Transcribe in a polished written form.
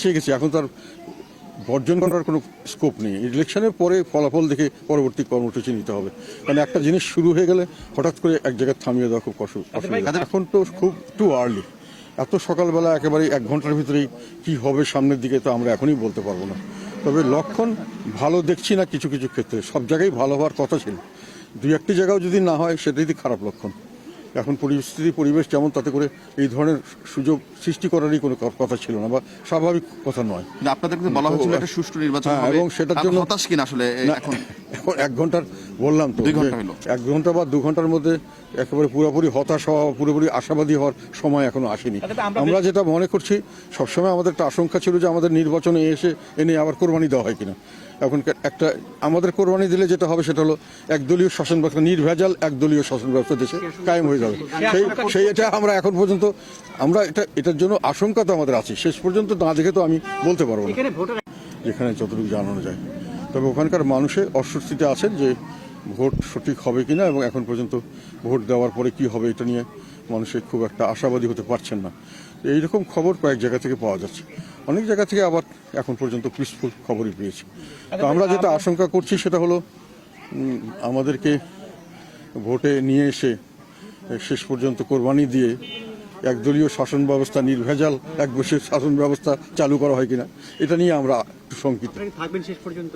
এসে গেছে, এখন তার বর্জন করার কোনো স্কোপ নেই। ইলেকশনের পরে ফলাফল দেখে পরবর্তী কর্মসূচি নিতে হবে, কারণ একটা জিনিস শুরু হয়ে গেলে হঠাৎ করে এক জায়গায় থামিয়ে দেওয়া খুব অসুবিধা। এখন তো খুব টু আর্লি, এত সকালবেলা একেবারে 1 ঘন্টার ভিতরেই কি হবে সামনের দিকে তো আমরা এখনই বলতে পারবো না। তবে লক্ষণ ভালো দেখছি না, কিছু কিছু ক্ষেত্রে সব জায়গায় ভালো হওয়ার কথা ছিল, 2-1টি জায়গাও যদি না হয় সেটাই খারাপ লক্ষণ। এখন পরিবেশ যেমন, তাতে করে এই ধরনের সুযোগ সৃষ্টি করারই কোনো কথা ছিল না বা স্বাভাবিক কথা নয়। আপনাদের কিন্তু বলা হয়েছিল একটা সুষ্ঠু নির্বাচন হবে, এবং সেটার জন্য হতাশ কিনা আসলে এখন 1 ঘন্টার বললাম তো, 2 ঘন্টা হলো, 1 ঘন্টা বা 2 ঘন্টার মধ্যে একেবারে পুরোপুরি হতাশ হওয়া, পুরোপুরি আশাবাদী হওয়ার সময় এখনো আসেনি। আমরা যেটা মনে করছি, সবসময় আমাদের একটা আশঙ্কা ছিল যে আমাদের নির্বাচনে এনে আবার কোরবানি দেওয়া হয় কিনা। এখন একটা আমাদের কোরবানি দিলে যেটা হবে সেটা হলো একদলীয় শাসন ব্যবস্থা, নির্ভেজাল একদলীয় শাসন ব্যবস্থা দেশে কায়েম হয়ে যাবে। এটা আমরা এখন পর্যন্ত আমরা এটার জন্য আশঙ্কা তো আমাদের আছে, শেষ পর্যন্ত না দেখে তো আমি বলতে পারবো না যেখানে যতটুকু জানানো যায়। তবে ওখানকার মানুষে অস্বস্তিতে আছেন যে ভোট সঠিক হবে কিনা, এবং এখন পর্যন্ত ভোট দেওয়ার পরে কি হবে এটা নিয়ে মানুষের খুব একটা আশাবাদী হতে পারছেন না। এইরকম খবর কয়েক জায়গা থেকে পাওয়া যাচ্ছে, অনেক জায়গা থেকে আবার এখন পর্যন্ত পিসফুল খবরই পেয়েছি। তো আমরা যেটা আশঙ্কা করছি সেটা হলো আমাদেরকে ভোটে নিয়ে এসে শেষ পর্যন্ত কোরবানি দিয়ে একদলীয় শাসন ব্যবস্থা, নির্ভেজাল একবশের শাসন ব্যবস্থা চালু করা হয় কিনা, এটা নিয়ে আমরা শঙ্কিত। থাকবেন শেষ পর্যন্ত।